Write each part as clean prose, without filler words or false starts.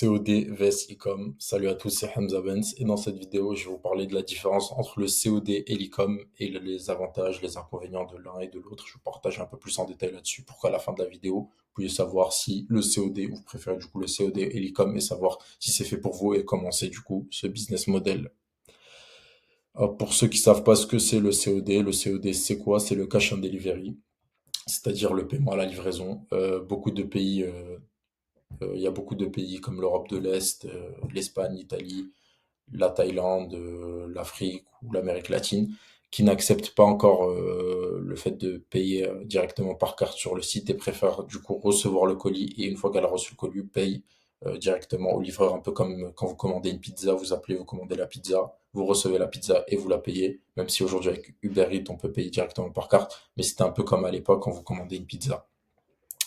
COD vs e-com. Salut à tous, c'est Hamza Benz et dans cette vidéo, je vais vous parler de la différence entre le COD et l'e-com et les avantages, les inconvénients de l'un et de l'autre. Je vous partage un peu plus en détail là-dessus pour qu'à la fin de la vidéo, vous puissiez savoir si le COD, vous préférez du coup le COD et l'e-com et savoir si c'est fait pour vous et comment c'est du coup ce business model. Alors, pour ceux qui savent pas ce que c'est le COD c'est quoi? C'est le cash on delivery, c'est-à-dire le paiement à la livraison. Il y a beaucoup de pays comme l'Europe de l'Est, l'Espagne, l'Italie, la Thaïlande, l'Afrique ou l'Amérique latine, qui n'acceptent pas encore le fait de payer directement par carte sur le site et préfèrent du coup recevoir le colis et une fois qu'elle a reçu le colis, paye directement au livreur, un peu comme quand vous commandez une pizza, vous appelez, vous commandez la pizza, vous recevez la pizza et vous la payez, même si aujourd'hui avec Uber Eats on peut payer directement par carte, mais c'était un peu comme à l'époque quand vous commandez une pizza.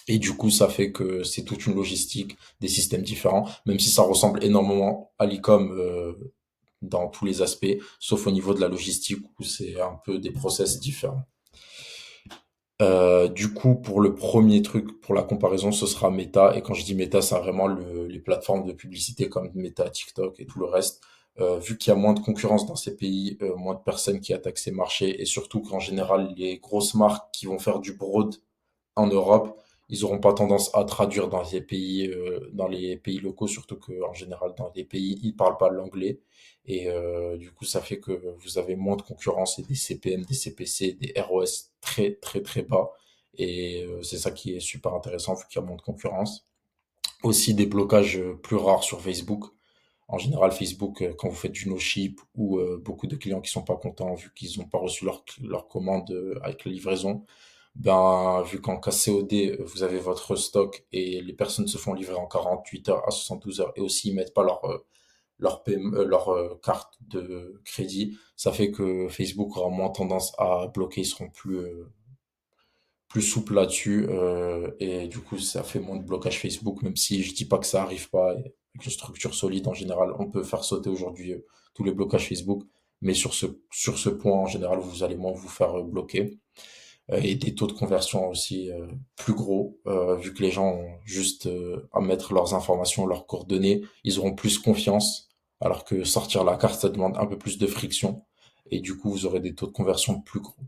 Et du coup, ça fait que c'est toute une logistique, des systèmes différents, même si ça ressemble énormément à l'e-com dans tous les aspects, sauf au niveau de la logistique où c'est un peu des process différents. Du coup, pour le premier truc, pour la comparaison, ce sera Meta. Et quand je dis Meta, c'est vraiment les plateformes de publicité comme Meta, TikTok et tout le reste. Vu qu'il y a moins de concurrence dans ces pays, moins de personnes qui attaquent ces marchés, et surtout qu'en général, les grosses marques qui vont faire du broad en Europe, ils n'auront pas tendance à traduire dans les pays locaux, surtout qu'en général, dans les pays, ils parlent pas l'anglais. Et du coup, ça fait que vous avez moins de concurrence et des CPM, des CPC, des ROS très, très, très bas. Et c'est ça qui est super intéressant, vu qu'il y a moins de concurrence. Aussi des blocages plus rares sur Facebook. En général, Facebook, quand vous faites du no-ship ou beaucoup de clients qui sont pas contents vu qu'ils n'ont pas reçu leur commande avec la livraison, ben, vu qu'en cas COD, vous avez votre stock et les personnes se font livrer en 48 heures à 72 heures et aussi ils mettent pas leur carte de crédit, ça fait que Facebook aura moins tendance à bloquer, ils seront plus souples là-dessus et du coup ça fait moins de blocage Facebook, même si je dis pas que ça arrive pas. Et avec une structure solide en général, on peut faire sauter aujourd'hui tous les blocages Facebook, mais sur ce point en général, vous allez moins vous faire bloquer et des taux de conversion aussi plus gros, vu que les gens ont juste à mettre leurs informations, leurs coordonnées, ils auront plus confiance, alors que sortir la carte, ça demande un peu plus de friction, et du coup, vous aurez des taux de conversion plus gros.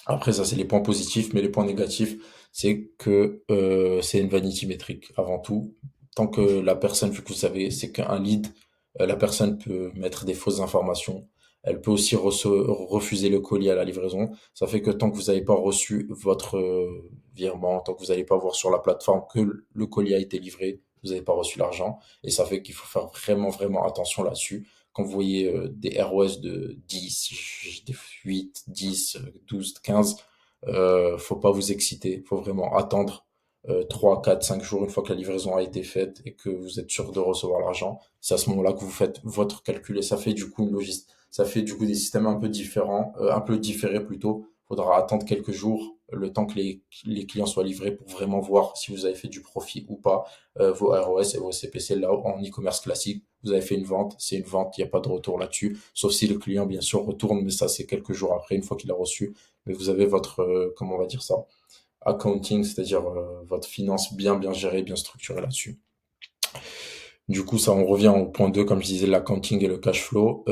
Après, ça, c'est les points positifs, mais les points négatifs, c'est que c'est une vanity métrique avant tout. Tant que la personne, vu que vous savez, c'est qu'un lead, la personne peut mettre des fausses informations. Elle peut aussi refuser le colis à la livraison. Ça fait que tant que vous n'avez pas reçu votre virement, tant que vous n'allez pas voir sur la plateforme que le colis a été livré, vous n'avez pas reçu l'argent. Et ça fait qu'il faut faire vraiment, vraiment attention là-dessus. Quand vous voyez des ROS de 10, 8, 10, 12, 15, faut pas vous exciter. Faut vraiment attendre 3, 4, 5 jours une fois que la livraison a été faite et que vous êtes sûr de recevoir l'argent. C'est à ce moment-là que vous faites votre calcul et ça fait du coup une logistique. Ça fait du coup des systèmes un peu différents, un peu différés plutôt. Faudra attendre quelques jours, le temps que les clients soient livrés pour vraiment voir si vous avez fait du profit ou pas, vos ROS et vos CPC. Là, en e-commerce classique, vous avez fait une vente, c'est une vente, il n'y a pas de retour là-dessus. Sauf si le client, bien sûr, retourne, mais ça, c'est quelques jours après, une fois qu'il a reçu. Mais vous avez votre, comment on va dire ça, accounting, c'est-à-dire votre finance bien, bien gérée, bien structurée là-dessus. Du coup, ça, on revient au point 2, comme je disais, l'accounting et le cash flow.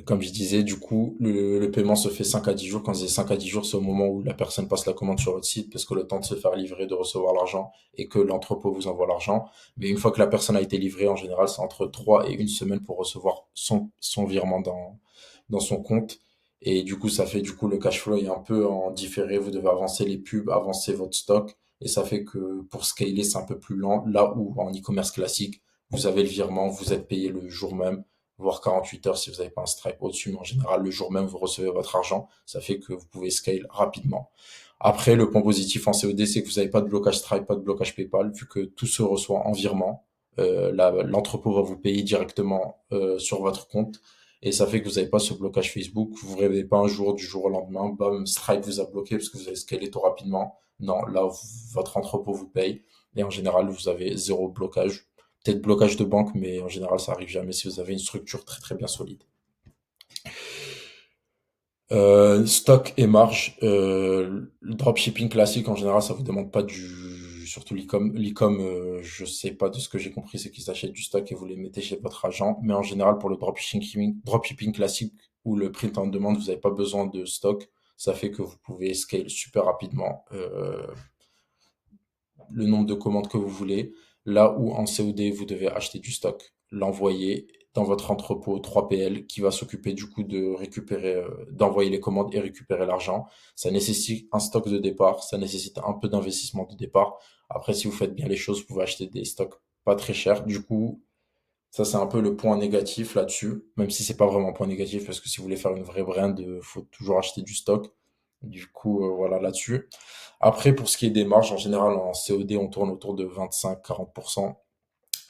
Comme je disais, du coup, le paiement se fait 5 à 10 jours. Quand je dis 5 à 10 jours, c'est au moment où la personne passe la commande sur votre site, parce que le temps de se faire livrer, de recevoir l'argent et que l'entrepôt vous envoie l'argent. Mais une fois que la personne a été livrée, en général, c'est entre 3 et une semaine pour recevoir son virement dans son compte. Et du coup, ça fait, du coup, le cash flow est un peu en différé. Vous devez avancer les pubs, avancer votre stock. Et ça fait que pour scaler, c'est un peu plus lent. Là où en e-commerce classique, vous avez le virement, vous êtes payé le jour même, voire 48 heures si vous n'avez pas un Stripe au-dessus, mais en général, le jour même, vous recevez votre argent. Ça fait que vous pouvez scale rapidement. Après, le point positif en COD, c'est que vous n'avez pas de blocage Stripe, pas de blocage PayPal, vu que tout se reçoit en virement. L'entrepôt va vous payer directement sur votre compte. Et ça fait que vous n'avez pas ce blocage Facebook. Vous ne rêvez pas un jour, du jour au lendemain, bam, Stripe vous a bloqué parce que vous avez scalé trop rapidement. Non, là, votre entrepôt vous paye. Et en général, vous avez zéro blocage. Peut-être blocage de banque, mais en général, ça arrive jamais si vous avez une structure très très bien solide. Stock et marge. Le dropshipping classique, en général, ça vous demande pas surtout l'e-com, je sais pas, de ce que j'ai compris, c'est qu'ils achètent du stock et vous les mettez chez votre agent. Mais en général, pour le dropshipping classique ou le print on demand, vous n'avez pas besoin de stock. Ça fait que vous pouvez scale super rapidement le nombre de commandes que vous voulez. Là où en COD, vous devez acheter du stock, l'envoyer dans votre entrepôt 3PL qui va s'occuper du coup de récupérer, d'envoyer les commandes et récupérer l'argent. Ça nécessite un stock de départ, ça nécessite un peu d'investissement de départ. Après, si vous faites bien les choses, vous pouvez acheter des stocks pas très chers. Du coup, ça, c'est un peu le point négatif là-dessus, même si c'est pas vraiment un point négatif, parce que si vous voulez faire une vraie brand, faut toujours acheter du stock. Du coup, voilà là-dessus. Après, pour ce qui est des marges, en général, en COD, on tourne autour de 25-40%.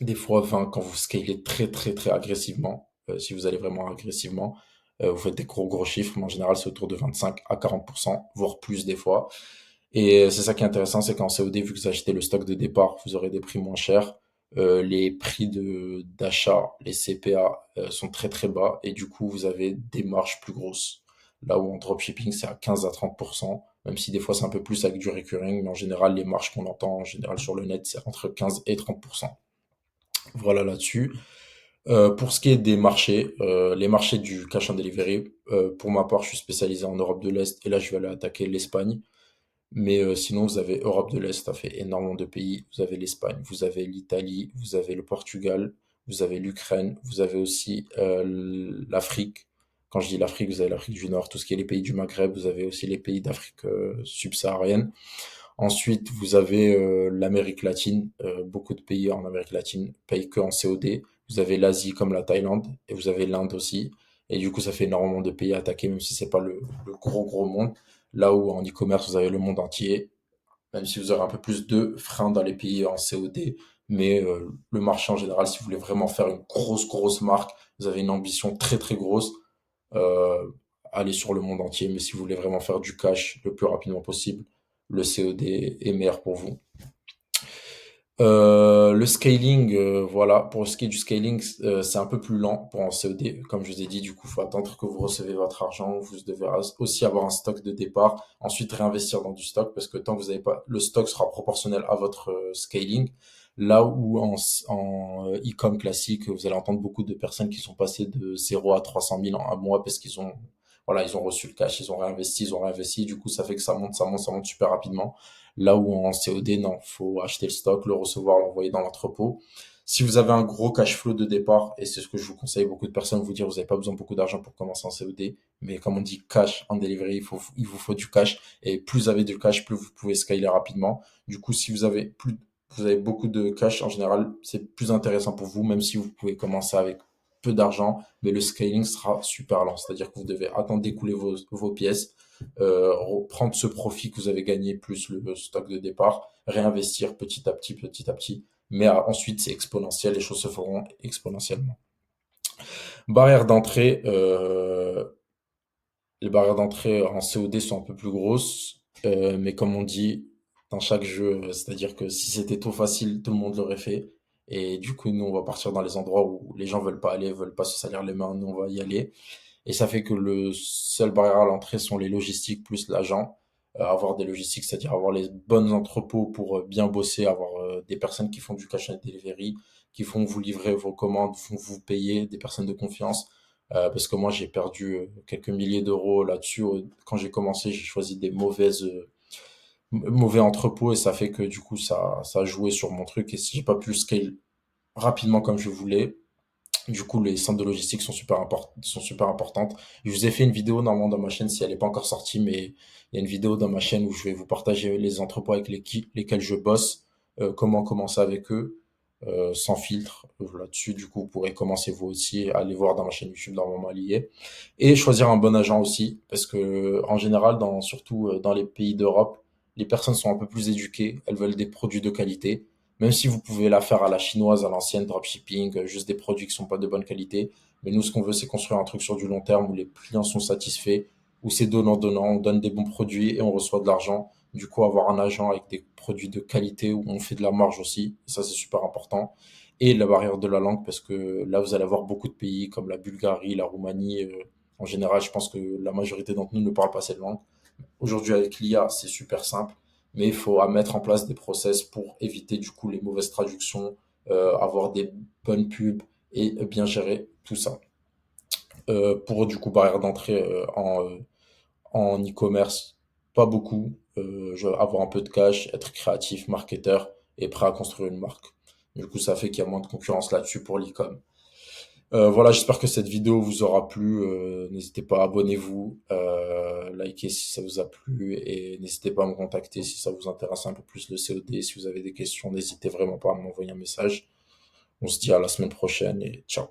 Des fois 20 quand vous scalez très, très, très agressivement. Si vous allez vraiment agressivement, vous faites des gros chiffres, mais en général, c'est autour de 25 à 40%, voire plus des fois. Et c'est ça qui est intéressant, c'est qu'en COD, vu que vous achetez le stock de départ, vous aurez des prix moins chers. Les prix d'achat, les CPA, sont très très bas et du coup, vous avez des marges plus grosses. Là où en dropshipping, c'est à 15 à 30%, même si des fois c'est un peu plus avec du recurring, mais en général, les marges qu'on entend en général sur le net, c'est entre 15 et 30%. Voilà là-dessus. Pour ce qui est des marchés, les marchés du cash on delivery, pour ma part, je suis spécialisé en Europe de l'Est et là, je vais aller attaquer l'Espagne. Mais sinon, vous avez Europe de l'Est, ça fait énormément de pays. Vous avez l'Espagne, vous avez l'Italie, vous avez le Portugal, vous avez l'Ukraine, vous avez aussi l'Afrique. Quand je dis l'Afrique, vous avez l'Afrique du Nord, tout ce qui est les pays du Maghreb, vous avez aussi les pays d'Afrique subsaharienne. Ensuite, vous avez l'Amérique latine. Beaucoup de pays en Amérique latine payent que en COD. Vous avez l'Asie comme la Thaïlande et vous avez l'Inde aussi. Et du coup, ça fait énormément de pays à attaquer, même si c'est pas le gros monde. Là où en e-commerce, vous avez le monde entier, même si vous aurez un peu plus de freins dans les pays en COD. Mais le marché en général, si vous voulez vraiment faire une grosse marque, vous avez une ambition très très grosse, euh, aller sur le monde entier. Mais si vous voulez vraiment faire du cash le plus rapidement possible, le COD est meilleur pour vous. Le scaling, voilà, pour ce qui est du scaling, c'est un peu plus lent pour un COD. Comme je vous ai dit, du coup, faut attendre que vous recevez votre argent. Vous devez aussi avoir un stock de départ, ensuite réinvestir dans du stock, parce que tant que vous n'avez pas, le stock sera proportionnel à votre scaling. Là où en e-com classique, vous allez entendre beaucoup de personnes qui sont passées de 0 à 300 000 en un mois parce qu'ils ont, voilà, ils ont reçu le cash, ils ont réinvesti. Du coup, ça fait que ça monte super rapidement. Là où en COD, non, faut acheter le stock, le recevoir, l'envoyer dans l'entrepôt. Si vous avez un gros cash flow de départ, et c'est ce que je vous conseille, beaucoup de personnes vous dire, vous n'avez pas besoin de beaucoup d'argent pour commencer en COD, mais comme on dit cash en delivery, il vous faut du cash, et plus vous avez du cash, plus vous pouvez scaler rapidement. Du coup, si vous avez beaucoup de cash, en général, c'est plus intéressant pour vous, même si vous pouvez commencer avec peu d'argent, mais le scaling sera super lent. C'est-à-dire que vous devez attendre d'écouler vos pièces, prendre ce profit que vous avez gagné plus le stock de départ, réinvestir petit à petit. Mais ensuite, c'est exponentiel, les choses se feront exponentiellement. Barrières d'entrée, les barrières d'entrée en COD sont un peu plus grosses, mais comme on dit dans chaque jeu, c'est-à-dire que si c'était trop facile, tout le monde l'aurait fait. Et du coup, nous, on va partir dans les endroits où les gens veulent pas aller, veulent pas se salir les mains, nous, on va y aller. Et ça fait que le seul barrière à l'entrée sont les logistiques plus l'agent. Avoir des logistiques, c'est-à-dire avoir les bons entrepôts pour bien bosser, avoir des personnes qui font du cash and delivery, qui font vous livrer vos commandes, font vous payer, des personnes de confiance. Parce que moi, j'ai perdu quelques milliers d'euros là-dessus. Quand j'ai commencé, j'ai choisi des mauvais entrepôts et ça fait que du coup, ça a joué sur mon truc. Et si j'ai pas pu scale rapidement comme je voulais, du coup, les centres de logistique sont super importantes. Je vous ai fait une vidéo normalement dans ma chaîne si elle n'est pas encore sortie, mais il y a une vidéo dans ma chaîne où je vais vous partager les entrepôts avec lesquels je bosse, comment commencer avec eux, sans filtre là-dessus. Du coup, vous pourrez commencer vous aussi, aller voir dans ma chaîne YouTube normalement liée. Et choisir un bon agent aussi, parce que en général, surtout dans les pays d'Europe, les personnes sont un peu plus éduquées, elles veulent des produits de qualité. Même si vous pouvez la faire à la chinoise, à l'ancienne, dropshipping, juste des produits qui sont pas de bonne qualité. Mais nous, ce qu'on veut, c'est construire un truc sur du long terme où les clients sont satisfaits, où c'est donnant-donnant, on donne des bons produits et on reçoit de l'argent. Du coup, avoir un agent avec des produits de qualité où on fait de la marge aussi, ça c'est super important. Et la barrière de la langue, parce que là, vous allez avoir beaucoup de pays comme la Bulgarie, la Roumanie. En général, je pense que la majorité d'entre nous ne parlent pas cette langue. Aujourd'hui, avec l'IA, c'est super simple. mais il faut mettre en place des process pour éviter du coup les mauvaises traductions, avoir des bonnes pubs et bien gérer tout ça. Pour du coup barrière d'entrée en e-commerce, pas beaucoup. Avoir un peu de cash, être créatif, marketeur et prêt à construire une marque. Du coup, ça fait qu'il y a moins de concurrence là-dessus pour l'e-com. Voilà, j'espère que cette vidéo vous aura plu. N'hésitez pas, abonnez-vous, likez si ça vous a plu et n'hésitez pas à me contacter si ça vous intéresse un peu plus le COD. Si vous avez des questions, n'hésitez vraiment pas à m'envoyer un message. On se dit à la semaine prochaine et ciao.